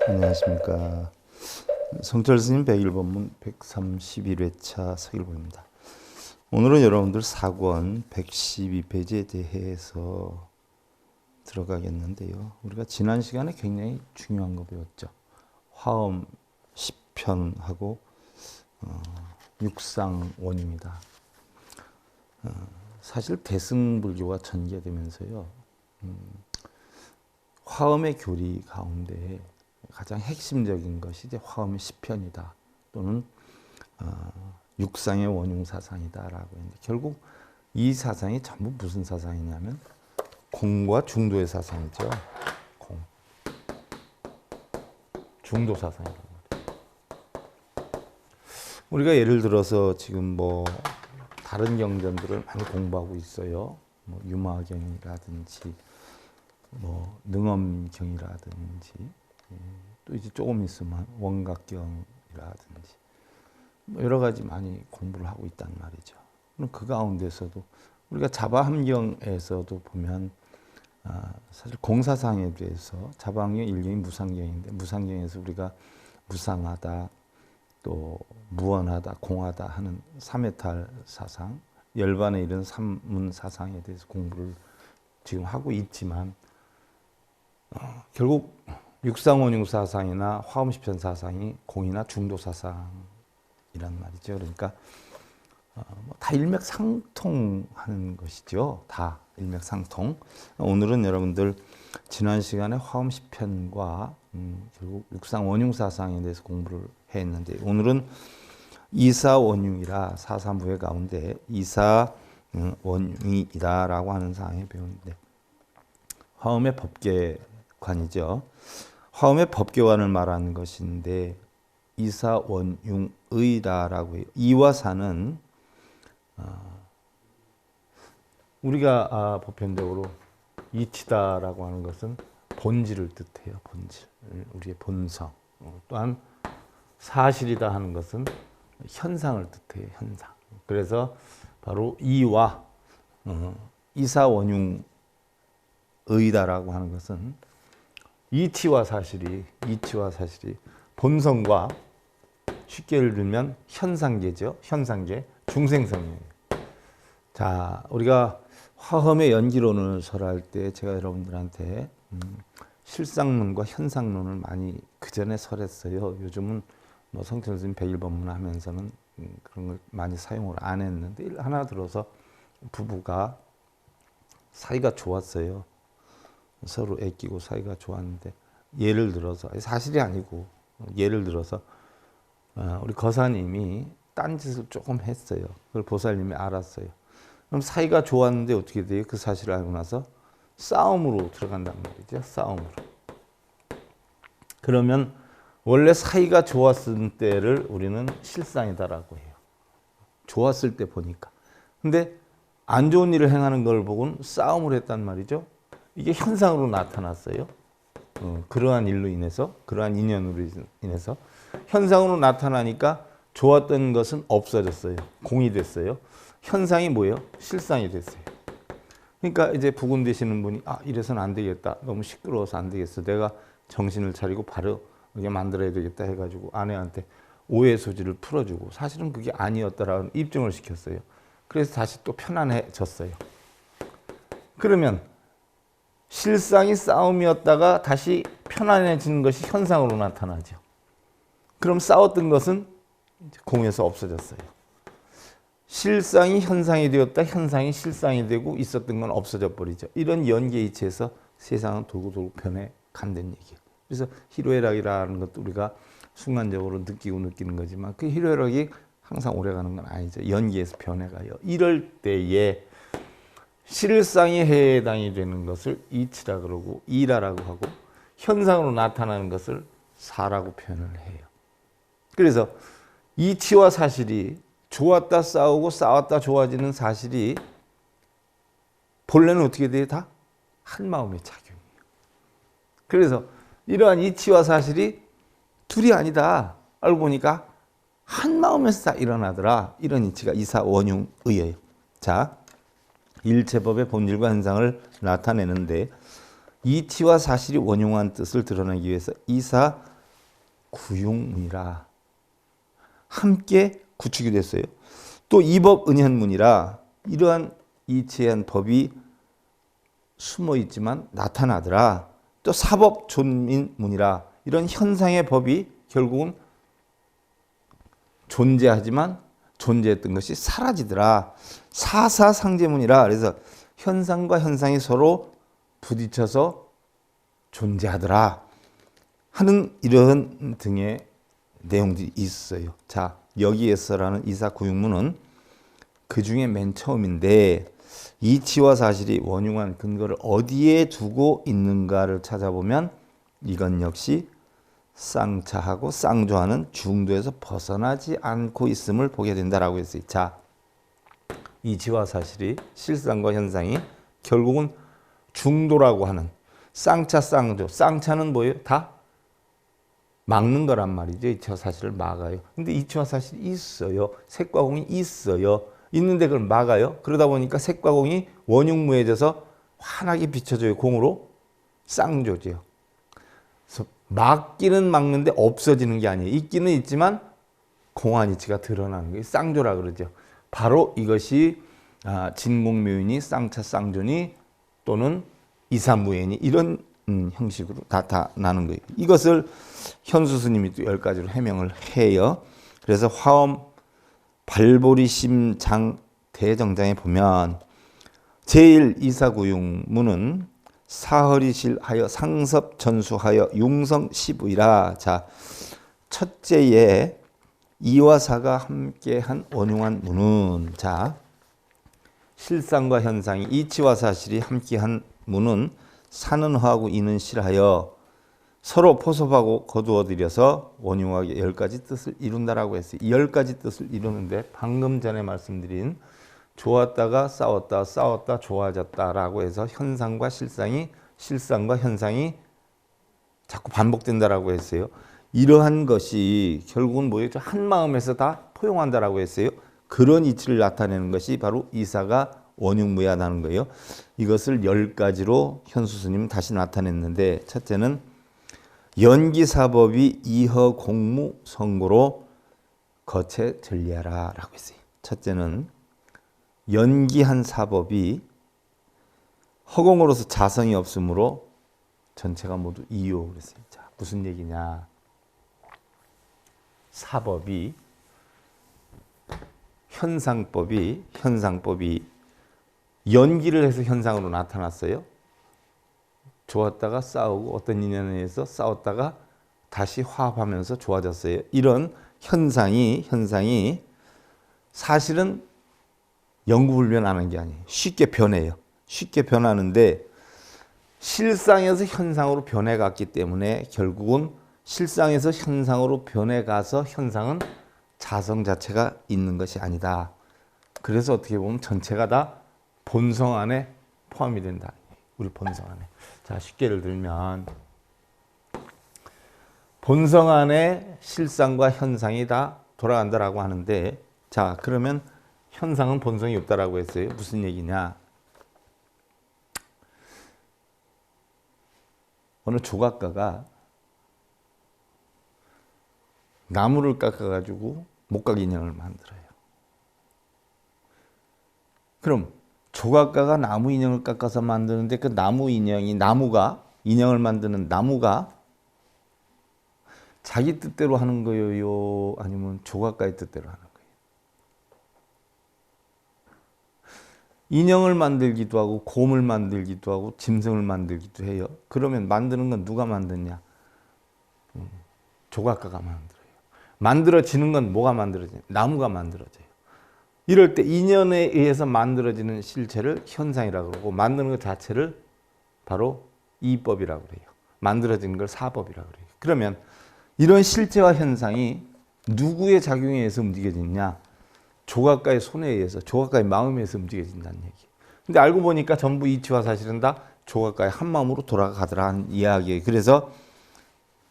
안녕하십니까. 성철스님 101번문 131회차 서일보입니다. 오늘은 여러분들 사권 112페이지에 대해서 들어가겠는데요. 우리가 지난 시간에 굉장히 중요한 거 배웠죠. 화엄 10편하고 육상원입니다. 사실 대승불교가 전개되면서요. 화엄의 교리 가운데 가장 핵심적인 것이 이제 화엄의 10편이다. 또는 육상의 원흉 사상이다라고 했는데 결국 이 사상이 전부 무슨 사상이냐면 공과 중도의 사상이죠. 공. 중도 사상이라고 말이에요. 우리가 예를 들어서 지금 뭐 다른 경전들을 많이 공부하고 있어요. 뭐 유마경이라든지 뭐 능엄경이라든지 또 이제 조금 있으면 원각경이라든지 뭐 여러 가지 많이 공부를 하고 있단 말이죠. 그 가운데서도 우리가 자바함경에서도 보면 사실 공사상에 대해서 자바함경 일경이 무상경인데 무상경에서 우리가 무상하다 또 무언하다 공하다 하는 삼해탈 사상 열반에 이른 삼문 사상에 대해서 공부를 지금 하고 있지만 결국 육상원흉 사상이나 화엄시편 사상이 공이나 중도 사상이란 말이죠. 그러니까 다 일맥상통하는 것이죠. 다 일맥상통. 오늘은 여러분들 지난 시간에 화엄시편과 결국 육상원흉 사상에 대해서 공부를 했는데 오늘은 이사원흉이라 사사무예 가운데 이사원흉이다라고 하는 사항에 배우는데 화엄의 법계관이죠. 화엄의 법계관을 말하는 것인데 이사원흉의라고 해요. 이와 사는 우리가 보편적으로 이치다라고 하는 것은 본질을 뜻해요. 본질, 우리의 본성. 또한 사실이다 하는 것은 현상을 뜻해요. 현상. 그래서 바로 이와 이사원흉의다라고 하는 것은 이치와 사실이 본성과 쉽게 예를 들면 현상계죠. 현상계, 중생성이에요. 자, 우리가 화엄의 연기론을 설할 때 제가 여러분들한테 실상론과 현상론을 많이 그 전에 설했어요. 요즘은 뭐 성철스님 101번문 하면서는 그런 걸 많이 사용을 안 했는데 하나 들어서 부부가 사이가 좋았어요. 서로 애끼고 사이가 좋았는데 예를 들어서 사실이 아니고 예를 들어서 우리 거사님이 딴짓을 조금 했어요. 그걸 보살님이 알았어요. 그럼 사이가 좋았는데 어떻게 돼요? 그 사실을 알고 나서 싸움으로 들어간단 말이죠. 싸움으로. 그러면 원래 사이가 좋았을 때를 우리는 실상이다라고 해요. 좋았을 때 보니까. 근데 안 좋은 일을 행하는 걸 보고는 싸움을 했단 말이죠. 이게 현상으로 나타났어요. 그러한 일로 인해서, 그러한 인연으로 인해서 현상으로 나타나니까 좋았던 것은 없어졌어요. 공이 됐어요. 현상이 뭐예요? 실상이 됐어요. 그러니까 이제 부군 되시는 분이 이래서는 안 되겠다. 너무 시끄러워서 안 되겠어. 내가 정신을 차리고 바로 이게 만들어야 되겠다 해가지고 아내한테 오해 소지를 풀어주고 사실은 그게 아니었다라는 입증을 시켰어요. 그래서 다시 또 편안해졌어요. 그러면 실상이 싸움이었다가 다시 편안해지는 것이 현상으로 나타나죠. 그럼 싸웠던 것은 공에서 없어졌어요. 실상이 현상이 되었다, 현상이 실상이 되고 있었던 건 없어져 버리죠. 이런 연계이치에서 세상은 돌고 변해 간다는 얘기예요. 그래서 희로애락이라는 것도 우리가 순간적으로 느끼는 거지만 그 희로애락이 항상 오래가는 건 아니죠. 연계에서 변해가요. 이럴 때에 실상이 해당이 되는 것을 이치라 그러고 이라라고 하고 현상으로 나타나는 것을 사라고 표현을 해요. 그래서 이치와 사실이 좋았다 싸우고 싸웠다 좋아지는 사실이 본래는 어떻게 돼요? 다 한마음의 작용이에요. 그래서 이러한 이치와 사실이 둘이 아니다. 알고 보니까 한마음에서 다 일어나더라. 이런 이치가 이사원흉의예요. 자, 일체법의 본질과 현상을 나타내는데 이치와 사실이 원흉한 뜻을 드러내기 위해서 이사 구용문이라 함께 구축이 됐어요. 또 이법 은현문이라 이러한 이치한 법이 숨어 있지만 나타나더라. 또 사법 존민문이라 이런 현상의 법이 결국은 존재하지만 존재했던 것이 사라지더라. 사사상제문이라 그래서 현상과 현상이 서로 부딪혀서 존재하더라 하는 이런 등의 내용들이 있어요. 자, 여기에서라는 이사구육문은 그 중에 맨 처음인데 이치와 사실이 원흉한 근거를 어디에 두고 있는가를 찾아보면 이건 역시 쌍차하고 쌍조하는 중도에서 벗어나지 않고 있음을 보게 된다라고 했어요. 자, 이치와 사실이 실상과 현상이 결국은 중도라고 하는 쌍차 쌍조. 쌍차는 뭐예요? 다 막는 거란 말이죠. 이치와 사실을 막아요. 근데 이치와 사실이 있어요. 색과 공이 있어요. 있는데 그걸 막아요. 그러다 보니까 색과 공이 원흉무해져서 환하게 비춰져요. 공으로 쌍조죠. 그래서 막기는 막는데 없어지는 게 아니에요. 있기는 있지만 공한 이치가 드러나는 거예요. 쌍조라 그러죠. 바로 이것이 진공묘인이 쌍차 쌍조니 또는 이사무예니 이런 형식으로 나타나는 거예요. 이것을 현수 스님이 또 10가지로 해명을 해요. 그래서 화엄 발보리심장 대정장에 보면 제1이사구용문은 사허리실하여 상섭전수하여 융성시부이라. 자, 첫째에 이와 사가 함께한 원흉한 문은, 자, 실상과 현상이 이치와 사실이 함께한 문은 사는 허하고 이는 실하여 서로 포섭하고 거두어들여서 원흉하게 10가지 뜻을 이룬다라고 했어요. 이 10가지 뜻을 이루는데 방금 전에 말씀드린 좋았다가 싸웠다, 싸웠다 좋아졌다라고 해서 현상과 실상이, 실상과 현상이 자꾸 반복된다라고 했어요. 이러한 것이 결국은 뭐였죠? 한 마음에서 다 포용한다라고 했어요. 그런 이치를 나타내는 것이 바로 이사가 원흉무야라는 거예요. 이것을 10가지로 현수 스님은 다시 나타냈는데, 첫째는 연기사법이 이허 공무 선고로 거체 전리하라 라고 했어요. 첫째는 연기한 사법이 허공으로서 자성이 없으므로 전체가 모두 이요 그랬어요. 자, 무슨 얘기냐? 사법이 현상법이 연기를 해서 현상으로 나타났어요. 좋았다가 싸우고 어떤 인연에 의해서 싸웠다가 다시 화합하면서 좋아졌어요. 이런 현상이 사실은 영구불변하는 게 아니에요. 쉽게 변해요. 쉽게 변하는데 실상에서 현상으로 변해갔기 때문에 결국은 실상에서 현상으로 변해가서 현상은 자성 자체가 있는 것이 아니다. 그래서 어떻게 보면 전체가 다 본성 안에 포함이 된다. 우리 본성 안에. 자, 쉽게 예를 들면 본성 안에 실상과 현상이 다 돌아간다라고 하는데, 자, 그러면 현상은 본성이 없다라고 했어요. 무슨 얘기냐? 어느 조각가가 나무를 깎아가지고 목각 인형을 만들어요. 그럼 조각가가 나무 인형을 깎아서 만드는데 그 나무가 인형을 만드는 나무가 자기 뜻대로 하는 거예요? 아니면 조각가의 뜻대로 하는 거예요? 인형을 만들기도 하고 곰을 만들기도 하고 짐승을 만들기도 해요. 그러면 만드는 건 누가 만드냐? 조각가가 만들어요. 만들어지는 건 뭐가 만들어져요? 나무가 만들어져요. 이럴 때 인연에 의해서 만들어지는 실체를 현상이라고 그러고 만드는 것 자체를 바로 이법이라고 그래요. 만들어지는 걸 사법이라고 그래요. 그러면 이런 실체와 현상이 누구의 작용에 의해서 움직여지느냐? 조각가의 손에 의해서, 조각가의 마음에 의해서 움직여진다는 얘기. 근데 알고 보니까 전부 이치와 사실은 다 조각가의 한 마음으로 돌아가더라는 이야기예요. 그래서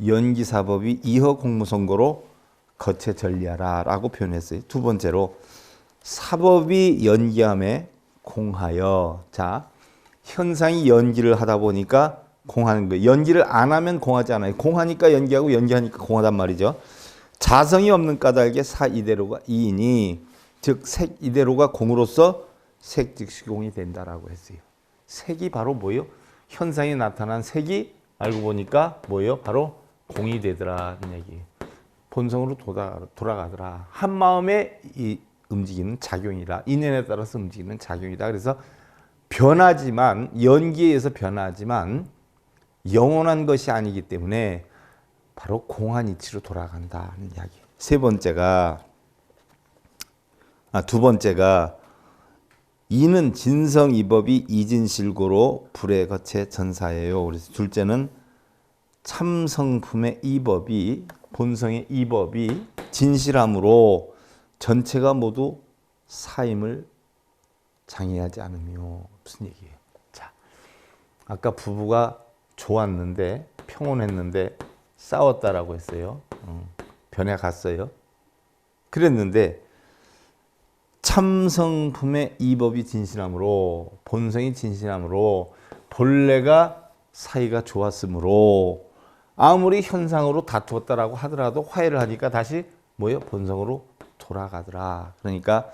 연기사법이 이허 공무선고로 거체 전리하라 라고 표현했어요. 두 번째로 사법이 연기함에 공하여. 자, 현상이 연기를 하다 보니까 공하는 거. 연기를 안 하면 공하지 않아요. 공하니까 연기하고 연기하니까 공하단 말이죠. 자성이 없는 까닭에 사 이대로가 이이니 즉 색 이대로가 공으로서 색 즉시 공이 된다라고 했어요. 색이 바로 뭐예요? 현상이 나타난 색이 알고 보니까 뭐예요? 바로 공이 되더라는 얘기예요. 본성으로 돌아가더라. 한 마음에 움직이는 작용이다. 인연에 따라서 움직이는 작용이다. 그래서 변하지만 연기에 의해서 변하지만 영원한 것이 아니기 때문에 바로 공한 이치로 돌아간다는 이야기. 두 번째가 이는 진성이법이 이진실고로 불의 거체 전사예요. 그래서 둘째는 참성품의 이법이 본성의 이법이 진실함으로 전체가 모두 사임을 장애하지 않으며 무슨 얘기예요? 자, 아까 부부가 좋았는데 평온했는데 싸웠다라고 했어요. 변해 갔어요. 그랬는데 참성품의 이법이 진실함으로 본성이 진실함으로 본래가 사이가 좋았으므로 아무리 현상으로 다투었다라고 하더라도 화해를 하니까 다시 뭐예요? 본성으로 돌아가더라. 그러니까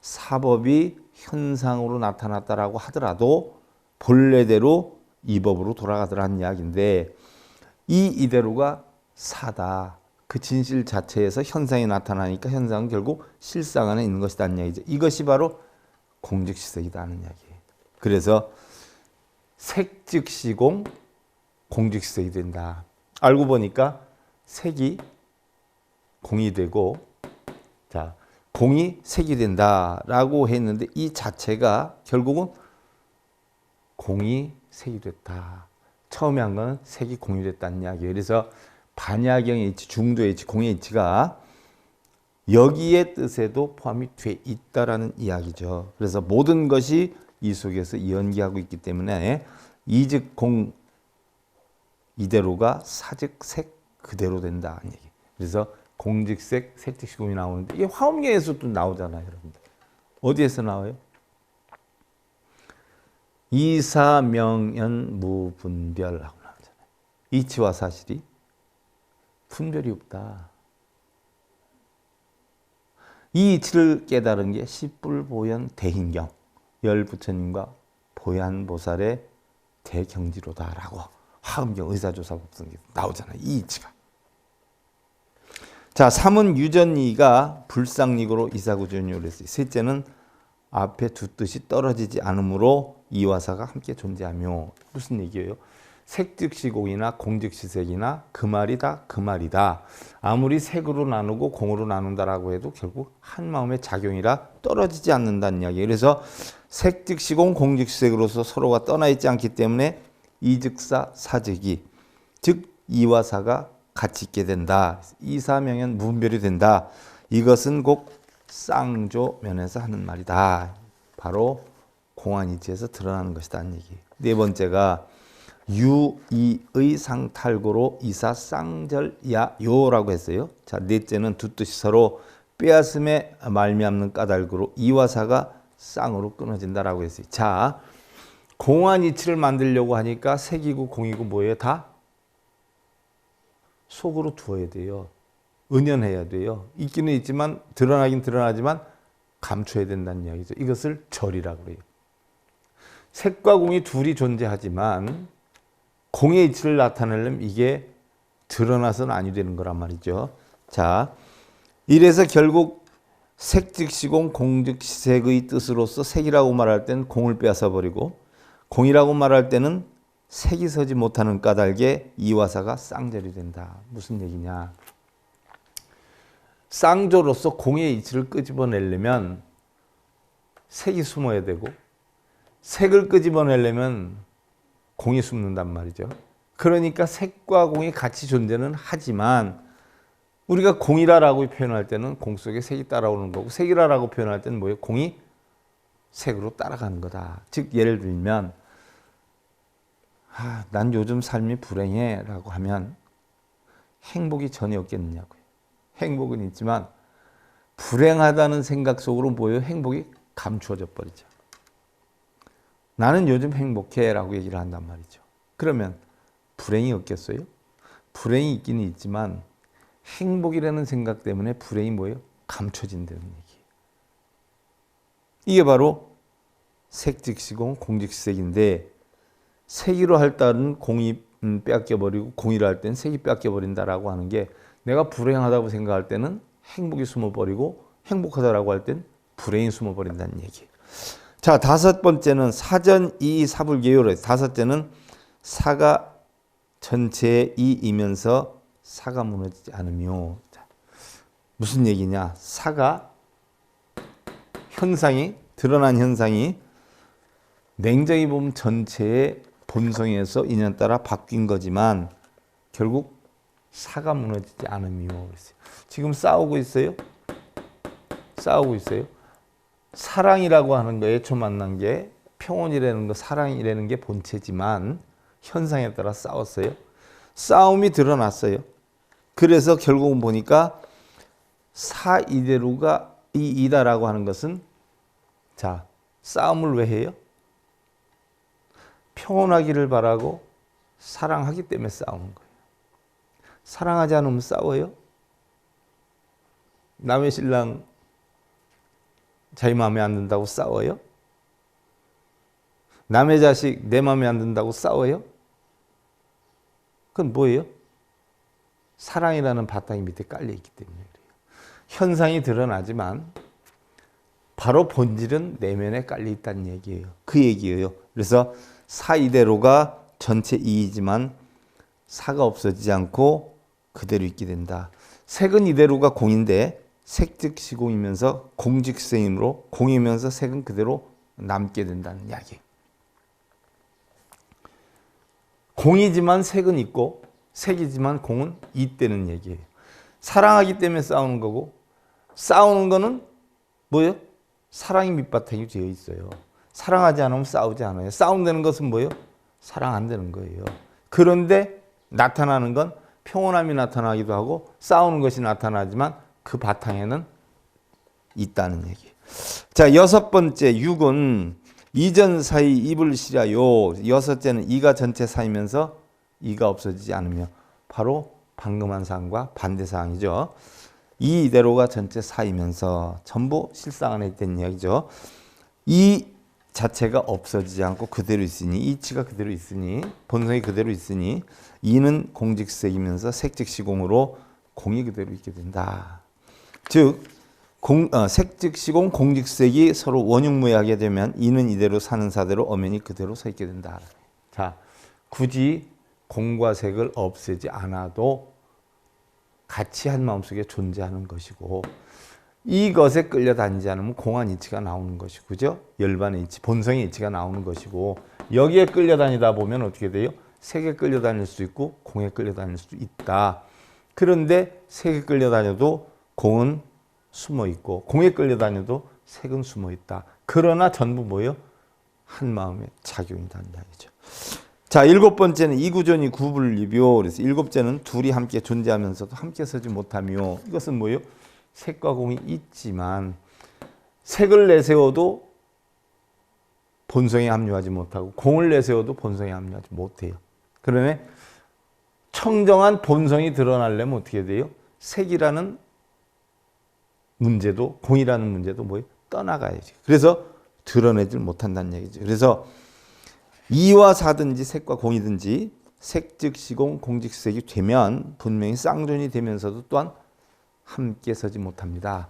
사법이 현상으로 나타났다라고 하더라도 본래대로 이법으로 돌아가더라는 이야기인데 이 이대로가 사다. 그 진실 자체에서 현상이 나타나니까 현상은 결국 실상 안에 있는 것이다는 이야기죠. 이것이 바로 공즉시색이다는 이야기예요. 그래서 색즉시공, 공즉시색이 된다. 알고 보니까 색이 공이 되고, 자, 공이 색이 된다라고 했는데 이 자체가 결국은 공이 색이 됐다. 처음에 한 건 색이 공이 됐다는 이야기예요. 그래서 반야경의 이치, 중도의 이치, 공의 이치가 여기의 뜻에도 포함이 돼 있다라는 이야기죠. 그래서 모든 것이 이 속에서 연기하고 있기 때문에 이즉 공 이대로가 사즉 색 그대로 된다는 얘기. 그래서 공즉색, 색즉시 공이 나오는데 이게 화엄경에서도 나오잖아요, 여러분들. 어디에서 나와요? 이사명연 무분별하고 나오잖아요. 이치와 사실이 분별이 없다. 이 이치를 깨달은 게 십불보현 대hin경, 열부처님과 보얀보살의 대경지로다라고 화엄경 의사조사법성에 나오잖아요. 이 이치가. 자, 3은 유전이가 불상lik으로 이사구전이라고 했어요. 셋째는 앞에 두 뜻이 떨어지지 않으므로 이와사가 함께 존재하며 무슨 얘기예요? 색즉시공이나 공즉시색이나 그 말이다 그 말이다. 아무리 색으로 나누고 공으로 나눈다라고 해도 결국 한 마음의 작용이라 떨어지지 않는다는 이야기. 그래서 색즉시공 공즉시색으로서 서로가 떠나 있지 않기 때문에 이즉사 사즉이 즉 이와 사가 같이 있게 된다. 이사명연 무분별이 된다. 이것은 곧 쌍조 면에서 하는 말이다. 바로 공안이치에서 드러나는 것이다는 얘기. 네 번째가 유이의 상탈고로 이사 쌍절야요라고 했어요. 자, 넷째는 두 뜻이 서로 빼앗음에 말미암는 까닭으로 이와 사가 쌍으로 끊어진다라고 했어요. 자, 공안이치를 만들려고 하니까 색이고 공이고 뭐예요? 다 속으로 두어야 돼요. 은연해야 돼요. 있기는 있지만 드러나긴 드러나지만 감춰야 된다는 이야기죠. 이것을 절이라고 그래요. 색과 공이 둘이 존재하지만 공의 이치를 나타내려면 이게 드러나서는 아니 되는 거란 말이죠. 자, 이래서 결국 색즉시공 공즉시색의 뜻으로서 색이라고 말할 때는 공을 빼앗아 버리고 공이라고 말할 때는 색이 서지 못하는 까닭에 이와사가 쌍절이 된다. 무슨 얘기냐? 쌍조로서 공의 이치를 끄집어내려면 색이 숨어야 되고 색을 끄집어내려면 공이 숨는단 말이죠. 그러니까 색과 공이 같이 존재는 하지만 우리가 공이라라고 표현할 때는 공 속에 색이 따라오는 거고 색이라라고 표현할 때는 뭐예요? 공이 색으로 따라가는 거다. 즉 예를 들면 난 요즘 삶이 불행해 라고 하면 행복이 전혀 없겠느냐고요. 행복은 있지만 불행하다는 생각 속으로 뭐예요? 행복이 감추어져 버리죠. 나는 요즘 행복해 라고 얘기를 한단 말이죠. 그러면 불행이 없겠어요? 불행이 있기는 있지만 행복이라는 생각 때문에 불행이 뭐예요? 감춰진다는 얘기예요. 이게 바로 색즉시공 공즉색인데, 색이로 할 때는 공이 뺏겨버리고 공이로 할 때는 색이 뺏겨버린다라고 하는 게, 내가 불행하다고 생각할 때는 행복이 숨어버리고 행복하다라고 할 땐 불행이 숨어버린다는 얘기예요. 자, 다섯 번째는 사전 이 사불계요로 해서, 다섯째는 사가 전체의 이이면서 사가 무너지지 않으며. 자, 무슨 얘기냐? 사가 현상이, 드러난 현상이 냉정히 보면 전체의 본성에서 인연 따라 바뀐 거지만 결국 사가 무너지지 않으며. 지금 싸우고 있어요? 싸우고 있어요? 사랑이라고 하는 거에 초 만난 게, 평온이라는 거, 사랑이라는 게 본체지만 현상에 따라 싸웠어요. 싸움이 드러났어요. 그래서 결국은 보니까 사이대로가 이이다라고 하는 것은, 자, 싸움을 왜 해요? 평온하기를 바라고 사랑하기 때문에 싸우는 거예요. 사랑하지 않으면 싸워요? 남의 신랑 자기 마음에 안 든다고 싸워요? 남의 자식 내 마음에 안 든다고 싸워요? 그건 뭐예요? 사랑이라는 바탕이 밑에 깔려있기 때문에 그래요. 현상이 드러나지만 바로 본질은 내면에 깔려있다는 얘기예요. 그 얘기예요. 그래서 사이대로가 전체 이이지만 사가 없어지지 않고 그대로 있게 된다. 색은 이대로가 공인데 색즉시공이면서 공즉생이므로 공이면서 색은 그대로 남게 된다는 이야기. 공이지만 색은 있고 색이지만 공은 있다는 얘기예요. 사랑하기 때문에 싸우는 거고, 싸우는 거는 뭐예요? 사랑이 밑바탕이 되어 있어요. 사랑하지 않으면 싸우지 않아요. 싸운다는 것은 뭐예요? 사랑 안 되는 거예요. 그런데 나타나는 건 평온함이 나타나기도 하고 싸우는 것이 나타나지만 그 바탕에는 있다는 얘기예요. 자, 여섯 번째 육은 이전 사이 입을 시라요. 여섯째는 이가 전체 사이면서 이가 없어지지 않으며, 바로 방금 한 사항과 반대 사항이죠. 이 이대로가 전체 사이면서 전부 실상 안에 있다는 이야기죠. 이 자체가 없어지지 않고 그대로 있으니, 이치가 그대로 있으니, 본성이 그대로 있으니 이는 공즉색이면서 색즉시공으로 공이 그대로 있게 된다. 즉 색즉시공 공즉색이 서로 원흉무해하게 되면 이는 이대로 사는 사대로 엄연히 그대로 서 있게 된다. 자, 굳이 공과 색을 없애지 않아도 같이 한 마음속에 존재하는 것이고, 이것에 끌려다니지 않으면 공한 이치가 나오는 것이고, 그죠? 열반의 이치, 본성의 이치가 나오는 것이고, 여기에 끌려다니다 보면 어떻게 돼요? 색에 끌려다닐 수 있고 공에 끌려다닐 수 있다. 그런데 색에 끌려다녀도 공은 숨어 있고 공에 끌려다녀도 색은 숨어 있다. 그러나 전부 뭐예요? 한 마음의 작용이라는 이야기죠. 자, 일곱 번째는 이구전이 구분리묘. 그래서 일곱째는 둘이 함께 존재하면서도 함께 서지 못하며, 이것은 뭐예요? 색과 공이 있지만 색을 내세워도 본성에 합류하지 못하고 공을 내세워도 본성에 합류하지 못해요. 그러면 청정한 본성이 드러나려면 어떻게 돼요? 색이라는 문제도 공이라는 문제도 뭐예요? 떠나가야지. 그래서 드러내질 못한다는 얘기죠. 그래서 이와 사든지 색과 공이든지 색즉시공 공즉색이 되면 분명히 쌍존이 되면서도 또한 함께 서지 못합니다.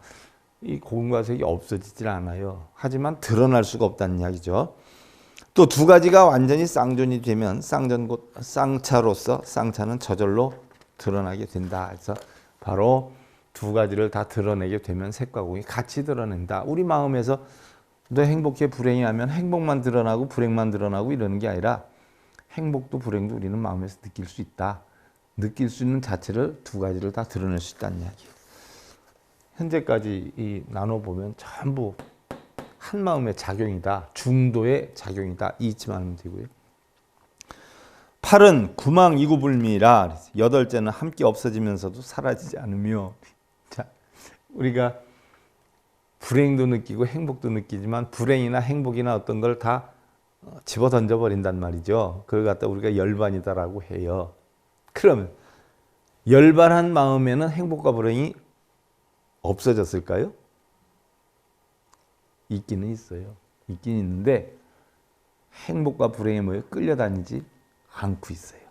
이 공과 색이 없어지질 않아요. 하지만 드러날 수가 없다는 이야기죠. 또 두 가지가 완전히 쌍존이 되면 쌍전 곧 쌍차로서 쌍차는 저절로 드러나게 된다. 그래서 바로 두 가지를 다 드러내게 되면 색과 공이 같이 드러낸다. 우리 마음에서 너 행복해 불행이 하면 행복만 드러나고 불행만 드러나고 이러는 게 아니라 행복도 불행도 우리는 마음에서 느낄 수 있다. 느낄 수 있는 자체를 두 가지를 다 드러낼 수 있다는 이야기예요. 현재까지 나눠보면 전부 한 마음의 작용이다. 중도의 작용이다. 이치만 하면 되고요. 8은 구망이구불미라. 여덟째는 함께 없어지면서도 사라지지 않으며. 자, 우리가 불행도 느끼고 행복도 느끼지만 불행이나 행복이나 어떤 걸 다 집어 던져버린단 말이죠. 그걸 갖다 우리가 열반이다라고 해요. 그러면 열반한 마음에는 행복과 불행이 없어졌을까요? 있기는 있어요. 있긴 있는데 행복과 불행에 뭐예요? 끌려다니지 않고 있어요.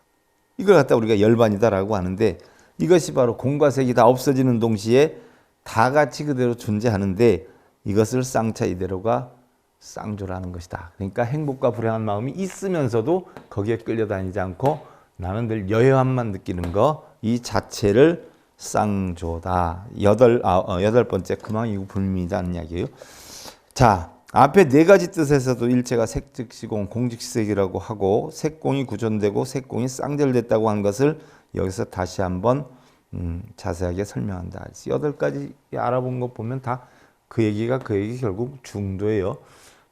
이걸 갖다 우리가 열반이다라고 하는데 이것이 바로 공과 색이 다 없어지는 동시에 다 같이 그대로 존재하는데 이것을 쌍차 이대로가 쌍조라는 것이다. 그러니까 행복과 불행한 마음이 있으면서도 거기에 끌려다니지 않고 나는 늘 여유함만 느끼는 거, 이 자체를 쌍조다. 여덟 번째 금왕이고 불미이다는 이야기예요. 자, 앞에 네 가지 뜻에서도 일체가 색즉시공, 공즉색이라고 하고 색공이 구존되고 색공이 쌍절됐다고 한 것을 여기서 다시 한번 자세하게 설명한다. 8가지 알아본 것 보면 다 그 얘기가 결국 중도예요.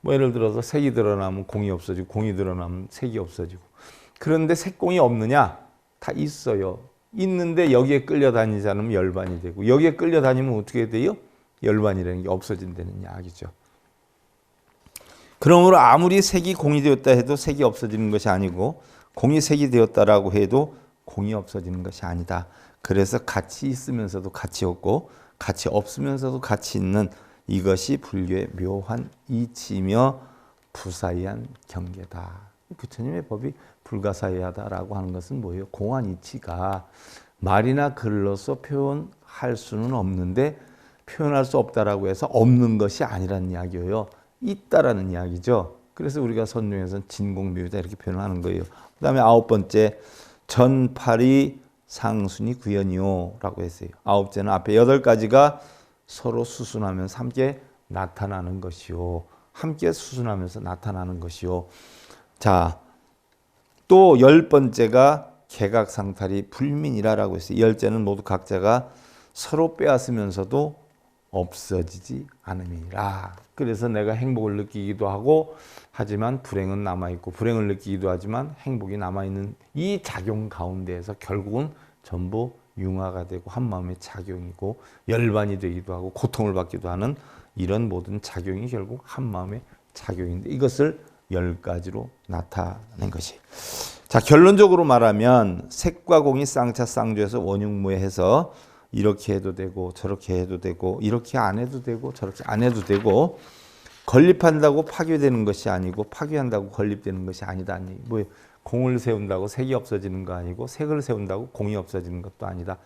뭐 예를 들어서 색이 드러나면 공이 없어지고 공이 드러나면 색이 없어지고. 그런데 색공이 없느냐? 다 있어요. 있는데 여기에 끌려다니지 않으면 열반이 되고 여기에 끌려다니면 어떻게 돼요? 열반이라는 게 없어진다는 이야기죠. 그러므로 아무리 색이 공이 되었다 해도 색이 없어지는 것이 아니고 공이 색이 되었다라고 해도 공이 없어지는 것이 아니다. 그래서 같이 있으면서도 같이 없고 같이 없으면서도 같이 있는 이것이 불교의 묘한 이치며 부사이한 경계다. 부처님의 법이 불가사의하다라고 하는 것은 뭐예요? 공한 이치가 말이나 글로서 표현할 수는 없는데 표현할 수 없다라고 해서 없는 것이 아니라는 이야기예요. 있다라는 이야기죠. 그래서 우리가 선종에서는 진공묘유다 이렇게 표현하는 거예요. 그 다음에 9번째 전팔이 상순이 구현이요 라고 했어요. 9째는 앞에 8가지가 서로 수순하면서 함께 나타나는 것이요. 함께 수순하면서 나타나는 것이요. 자, 또 10번째가 개각상탈이 불민이라고 했어요. 10째는 모두 각자가 서로 빼앗으면서도 없어지지 않음이라. 그래서 내가 행복을 느끼기도 하고 하지만 불행은 남아있고 불행을 느끼기도 하지만 행복이 남아있는 이 작용 가운데에서 결국은 전부 융화가 되고 한마음의 작용이고 열반이 되기도 하고 고통을 받기도 하는 이런 모든 작용이 결국 한마음의 작용인데 이것을 10가지로 나타낸 것이. 자, 결론적으로 말하면 색과 공이 쌍차 쌍조에서 원육무해해서 이렇게 해도 되고 저렇게 해도 되고 이렇게 안 해도 되고 저렇게 안 해도 되고 건립한다고 파괴되는 것이 아니고 파괴한다고 건립되는 것이 아니다. 뭐 공을 세운다고 색이 없어지는 거 아니고 색을 세운다고 공이 없어지는 것도 아니다.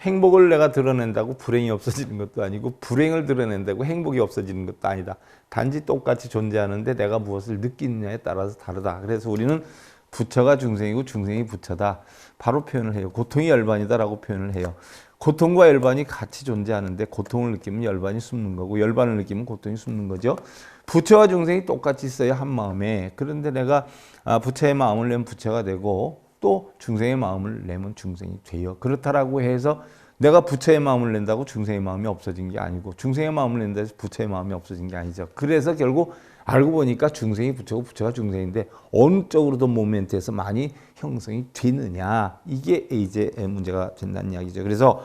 행복을 내가 드러낸다고 불행이 없어지는 것도 아니고 불행을 드러낸다고 행복이 없어지는 것도 아니다. 단지 똑같이 존재하는데 내가 무엇을 느끼느냐에 따라서 다르다. 그래서 우리는 부처가 중생이고 중생이 부처다. 바로 표현을 해요. 고통이 열반이다라고 표현을 해요. 고통과 열반이 같이 존재하는데 고통을 느끼면 열반이 숨는 거고 열반을 느끼면 고통이 숨는 거죠. 부처와 중생이 똑같이 있어야 한 마음에. 그런데 내가 부처의 마음을 내면 부처가 되고 또 중생의 마음을 내면 중생이 돼요. 그렇다라고 해서 내가 부처의 마음을 낸다고 중생의 마음이 없어진 게 아니고 중생의 마음을 낸다고 해서 부처의 마음이 없어진 게 아니죠. 그래서 결국 알고 보니까 중생이 부처고 부처가 중생인데 어느 쪽으로도 모멘트에서 많이 형성이 되느냐. 이게 이제 문제가 된다는 이야기죠. 그래서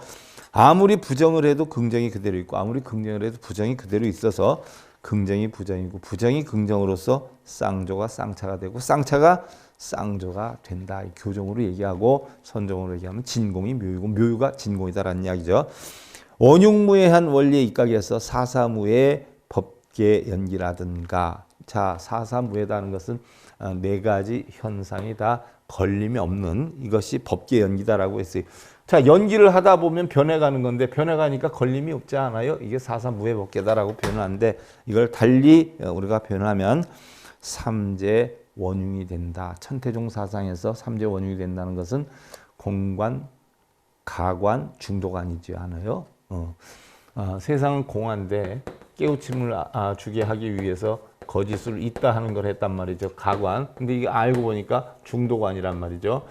아무리 부정을 해도 긍정이 그대로 있고 아무리 긍정을 해도 부정이 그대로 있어서 긍정이 부정이고 부정이 긍정으로서 쌍조가 쌍차가 되고 쌍차가 쌍조가 된다. 교종으로 얘기하고 선종으로 얘기하면 진공이 묘유고 묘유가 진공이다라는 이야기죠. 원육무해한 원리에 입각해서 사사무해 법계 연기라든가. 자, 사사무해다는 것은 4가지 현상이 다 걸림이 없는 이것이 법계 연기다라고 했어요. 자, 연기를 하다 보면 변해가는 건데 변해가니까 걸림이 없지 않아요? 이게 사사무해 법계다라고 표현하는데 이걸 달리 우리가 표현하면 삼재 원흉이 된다. 천태종 사상에서 삼재 원흉이 된다는 것은 공관, 가관, 중도관이지 않아요? 세상은 공한데 깨우침을 주게 하기 위해서 거짓을 있다 하는 걸 했단 말이죠. 가관. 근데 이게 알고 보니까 중도관이란 말이죠.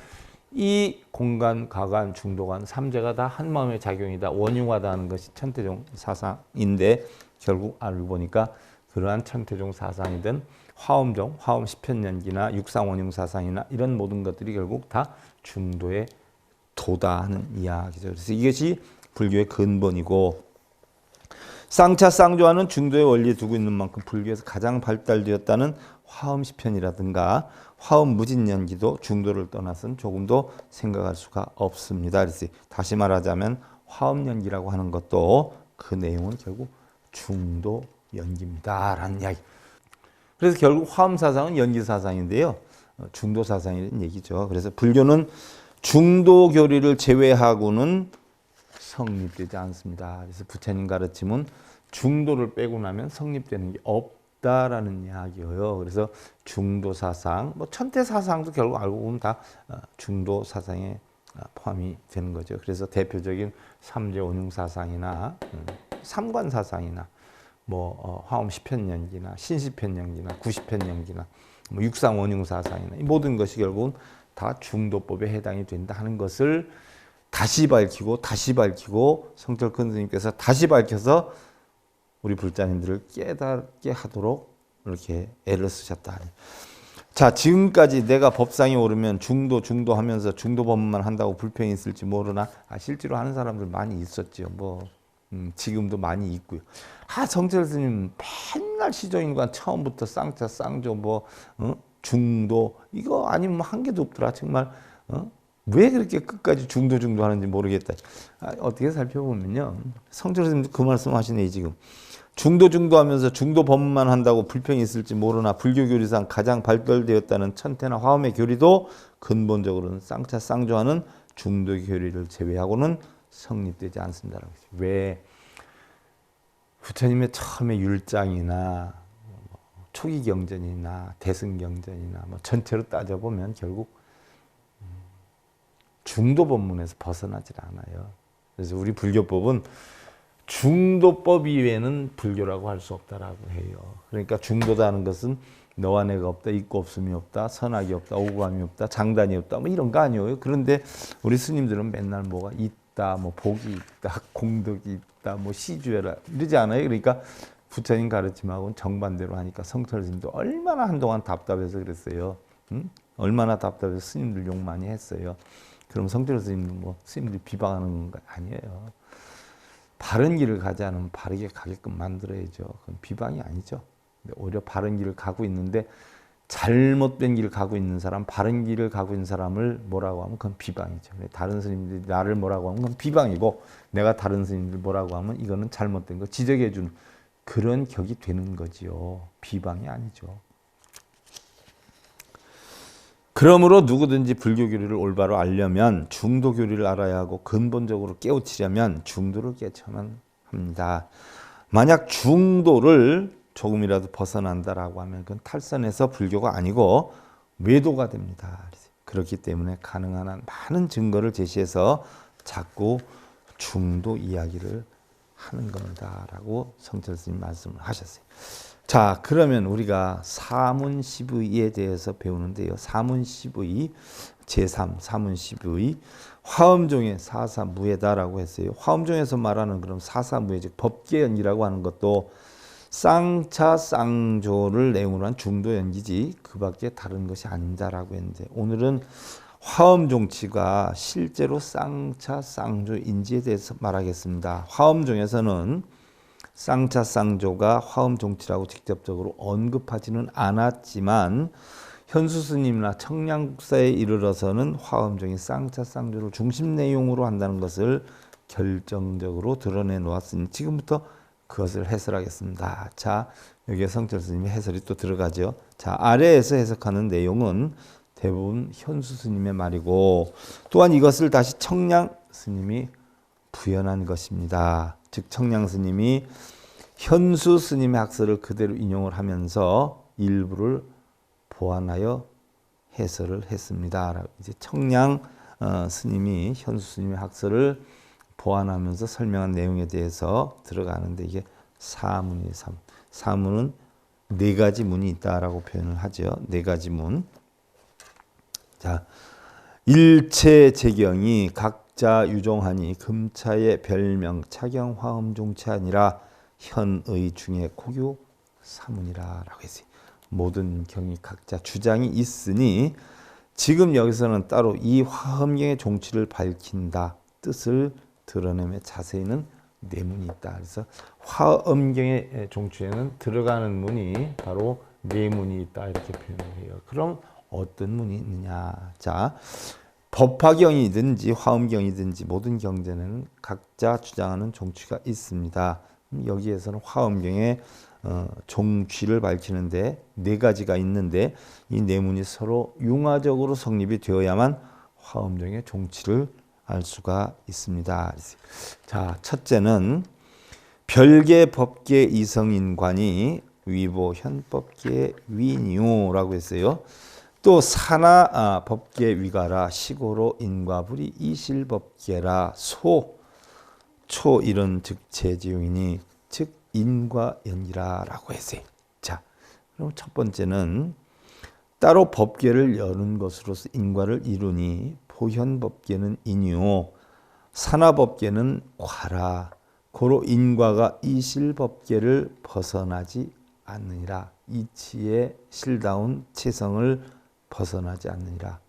이 공간, 가관, 중도관, 삼재가 다 한마음의 작용이다. 원흉하다 하는 것이 천태종 사상인데 결국 알고 보니까 그러한 천태종 사상이든 화엄종, 화엄 시편연기나 육상원흉 사상이나 이런 모든 것들이 결국 다 중도의 도다 하는 이야기죠. 그래서 이것이 불교의 근본이고 쌍차 쌍조하는 중도의 원리에 두고 있는 만큼 불교에서 가장 발달되었다는 화엄 시편이라든가 화엄 무진연기도 중도를 떠나서는 조금도 생각할 수가 없습니다. 그래서 다시 말하자면 화엄 연기라고 하는 것도 그 내용은 결국 중도 연기입니다라는 이야기. 그래서 결국 화엄 사상은 연기 사상인데요. 중도 사상이라는 얘기죠. 그래서 불교는 중도 교리를 제외하고는 성립되지 않습니다. 그래서 부처님 가르침은 중도를 빼고 나면 성립되는 게 없다라는 이야기예요. 그래서 중도 사상, 뭐 천태 사상도 결국 알고 보면 다 중도 사상에 포함이 되는 거죠. 그래서 대표적인 삼재원융 사상이나 삼관 사상이나 뭐 화엄 시편연기나 신시편연기나 구시편연기나 뭐 육상원융 사상이나 이 모든 것이 결국은 다 중도법에 해당이 된다 하는 것을 다시 밝히고 성철 큰 스님께서 다시 밝혀서 우리 불자님들을 깨닫게 하도록 이렇게 애를 쓰셨다. 자, 지금까지 내가 법상에 오르면 중도 하면서 중도 법문만 한다고 불평이 있을지 모르나 실제로 하는 사람들 많이 있었죠. 뭐 지금도 많이 있고요. 성철 스님 맨날 시종인관 처음부터 쌍차 쌍조 중도 이거 아니면 뭐 한 개도 없더라. 정말 왜 그렇게 끝까지 중도 하는지 모르겠다. 어떻게 살펴보면요. 성철 스님도 그 말씀 하시네 지금. 중도 하면서 중도 법문만 한다고 불평이 있을지 모르나 불교 교리상 가장 발달되었다는 천태나 화엄의 교리도 근본적으로는 쌍차 쌍조하는 중도 교리를 제외하고는 성립되지 않습니다. 왜? 부처님의 처음에 율장이나 초기 경전이나 대승 경전이나 뭐 전체로 따져보면 결국 중도 법문에서 벗어나질 않아요. 그래서 우리 불교법은 중도법 이외에는 불교라고 할 수 없다라고 해요. 그러니까 중도다는 것은 너와 내가 없다, 있고 없음이 없다, 선악이 없다, 오감이 없다, 장단이 없다, 뭐 이런 거 아니에요. 그런데 우리 스님들은 맨날 뭐가 있다, 뭐 복이 있다, 공덕이 있다, 뭐 시주해라 이러지 않아요. 그러니까 부처님 가르침하고는 정반대로 하니까 성철 스님도 얼마나 한동안 답답해서 그랬어요. 얼마나 답답해서 스님들 욕 많이 했어요. 그럼 성철 스님도 뭐 스님들 비방하는 거 아니에요. 바른 길을 가지 않으면 바르게 가게끔 만들어야죠. 그건 비방이 아니죠. 근데 오히려 바른 길을 가고 있는데 잘못된 길을 가고 있는 사람, 바른 길을 가고 있는 사람을 뭐라고 하면 그건 비방이죠. 다른 스님들이 나를 뭐라고 하면 그건 비방이고 내가 다른 스님들 뭐라고 하면 이거는 잘못된 거 지적해 주는 그런 격이 되는 거지요. 비방이 아니죠. 그러므로 누구든지 불교 교리를 올바로 알려면 중도 교리를 알아야 하고 근본적으로 깨우치려면 중도를 깨쳐야만 합니다. 만약 중도를 조금이라도 벗어난다라고 하면 그건 탈선해서 불교가 아니고 외도가 됩니다. 그렇기 때문에 가능한 한 많은 증거를 제시해서 자꾸 중도 이야기를 하는 겁니다라고 성철 스님 말씀을 하셨어요. 자, 그러면 우리가 사문시부에 대해서 배우는데요. 사문시부의 제3 사문시부의 화엄종의 사사무예다라고 했어요. 화엄종에서 말하는 그럼 사사무예 즉 법계연기라고 하는 것도 쌍차 쌍조를 내용으로 한 중도연기지 그밖에 다른 것이 아니다라고 했는데 오늘은 화엄종치가 실제로 쌍차 쌍조인지에 대해서 말하겠습니다. 화엄종에서는 쌍차 쌍조가 화엄종치라고 직접적으로 언급하지는 않았지만 현수 스님이나 청량국사에 이르러서는 화엄종이 쌍차 쌍조를 중심 내용으로 한다는 것을 결정적으로 드러내 놓았으니 지금부터 그것을 해설하겠습니다. 자, 여기에 성철 스님의 해설이 또 들어가죠. 자, 아래에서 해석하는 내용은 대부분 현수 스님의 말이고 또한 이것을 다시 청량 스님이 부연한 것입니다. 즉 청량 스님이 현수 스님의 학설을 그대로 인용을 하면서 일부를 보완하여 해설을 했습니다. 이제 청량 스님이 현수 스님의 학설을 보완하면서 설명한 내용에 대해서 들어가는데 이게 사문이에요. 사문은 네 가지 문이 있다라고 표현을 하죠. 네 가지 문. 자, 일체 재경이 각자 유종하니 금차의 별명 차경 화엄종체 아니라 현의 중에 고교 사문이라라고 했어요. 모든 경이 각자 주장이 있으니 지금 여기서는 따로 이 화엄경의 종치를 밝힌다 뜻을 드러내며 자세히는 네 문이 있다. 그래서 화엄경의 종치에는 들어가는 문이 바로 네 문이 있다 이렇게 표현을 해요. 그럼 어떤 문이 있느냐? 자, 법화경이든지 화엄경이든지 모든 경전에는 각자 주장하는 종취가 있습니다. 여기에서는 화엄경의 종취를 밝히는데 네 가지가 있는데 이 네 문이 서로 융화적으로 성립이 되어야만 화엄경의 종취를 알 수가 있습니다. 자, 첫째는 별계 법계 이성인관이 위보 현법계 위니오라고 했어요. 또 산하 법계 위가라 시고로 인과불이 이실법계라 초 이런 즉 제지용이니 즉 인과연기라라고 했어요. 자, 그럼 첫 번째는 따로 법계를 여는 것으로서 인과를 이루니 보현법계는 인이요 산하법계는 과라 고로 인과가 이실법계를 벗어나지 않느니라. 이치의 실다운 체성을 벗어나지 않느니라.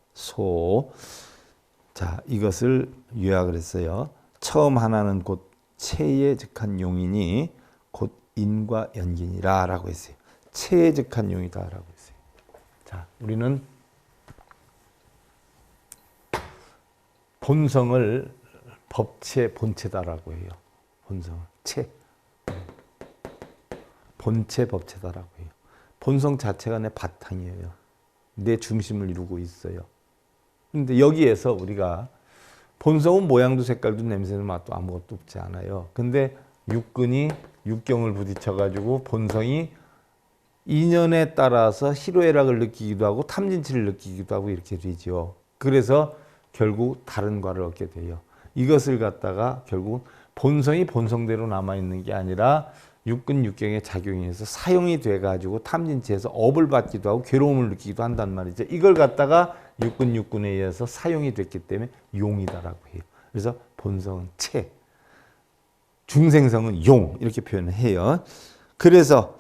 자, 이것을 요약을 했어요. 처음 하나는 곧 체에 즉한 용이니 곧 인과 연기니라 라고 했어요. 체에 즉한 용이다 라고 했어요. 자, 우리는 본성을 법체 본체다라고 해요. 본성을 본체 법체다라고 해요. 본성 자체가 내 바탕이에요. 내 중심을 이루고 있어요. 근데 여기에서 우리가 본성은 모양도 색깔도 냄새도 맛도 아무것도 없지 않아요. 근데 육근이 육경을 부딪혀가지고 본성이 인연에 따라서 희로애락을 느끼기도 하고 탐진치를 느끼기도 하고 이렇게 되죠. 그래서 결국 다른 과를 얻게 돼요. 이것을 갖다가 결국 본성이 본성대로 남아있는 게 아니라 육근 육경의 작용에 의해서 사용이 돼가지고 탐진치에서 업을 받기도 하고 괴로움을 느끼기도 한단 말이죠. 이걸 갖다가 육근 육근에 의해서 사용이 됐기 때문에 용이다라고 해요. 그래서 본성은 체, 중생성은 용 이렇게 표현을 해요. 그래서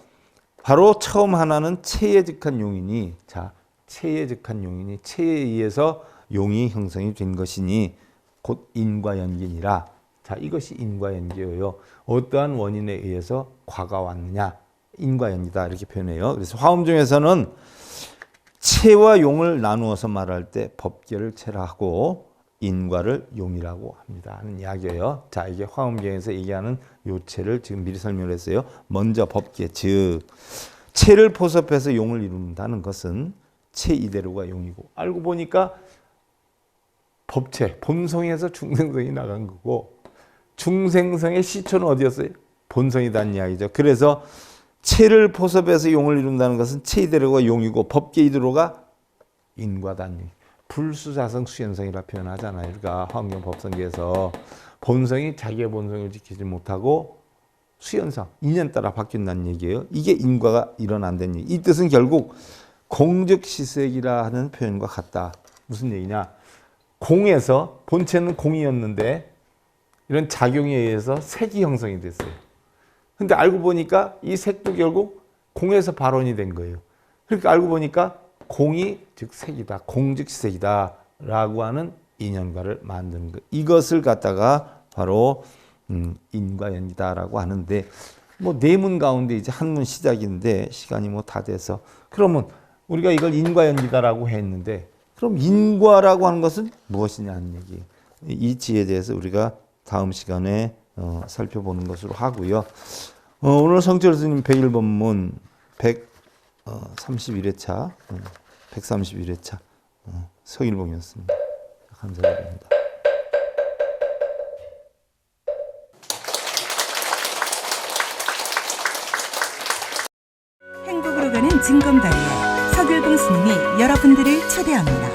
바로 처음 하나는 체에 즉한 용이니, 자, 체에 즉한 용이니 체에 의해서 용이 형성이 된 것이니 곧 인과연기니라. 자, 이것이 인과연기예요. 어떠한 원인에 의해서 과가 왔느냐, 인과연기다 이렇게 표현해요. 그래서 화엄중에서는 체와 용을 나누어서 말할 때 법계를 체라 하고 인과를 용이라고 합니다 하는 이야기예요. 자, 이게 화엄경에서 얘기하는 요체를 지금 미리 설명을 했어요. 먼저 법계, 즉 체를 포섭해서 용을 이룬다는 것은 체 이대로가 용이고, 알고 보니까 법체, 본성에서 중생성이 나간 거고 중생성의 시초는 어디였어요? 본성이라는 이야기죠. 그래서 체를 포섭해서 용을 이룬다는 것은 체 이대로가 용이고 법계 이대로가 인과다는 얘기. 불수자성 수현성이라 표현하잖아요. 그러니까 화엄경 법성계에서 본성이 자기의 본성을 지키지 못하고 수현성, 인연 따라 바뀐다는 얘기예요. 이게 인과가 일어난다는 얘기. 이 뜻은 결국 공즉시색이라 하는 표현과 같다. 무슨 얘기냐? 공에서 본체는 공이었는데 이런 작용에 의해서 색이 형성이 됐어요. 근데 알고 보니까 이 색도 결국 공에서 발원이 된 거예요. 그러니까 알고 보니까 공이 즉 색이다. 공즉시색이다 라고 하는 인연과를 만드는 것. 이것을 갖다가 바로 인과연기다라고 하는데, 뭐 네 문 가운데 이제 한 문 시작인데 시간이 뭐 다 돼서, 그러면 우리가 이걸 인과연기다라고 했는데 그럼 인과라고 하는 것은 무엇이냐는 얘기. 이 지에 대해서 우리가 다음 시간에 살펴보는 것으로 하고요. 오늘 성철 스님 101법문 131회차 131회차 서일봉이었습니다. 감사드립니다. 행복으로 가는 징검다리에 서길봉 스님이 여러분들을 초대합니다.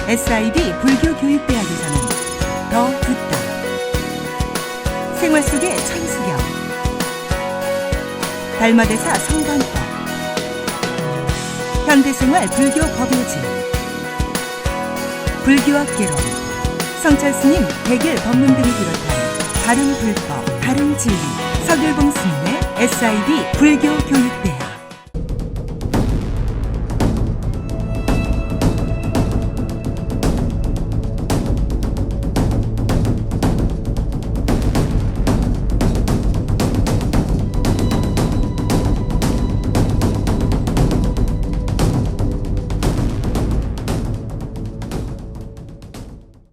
SIB 불교교육대학에서는 더 듣다, 생활 속의 천수경, 달마대사 성관법, 현대생활 불교 법요지, 불교학개론, 성철스님 100일 법문 등을 비롯한 다른 불법, 다른 진리, 서길봉 스님의 SIB 불교교육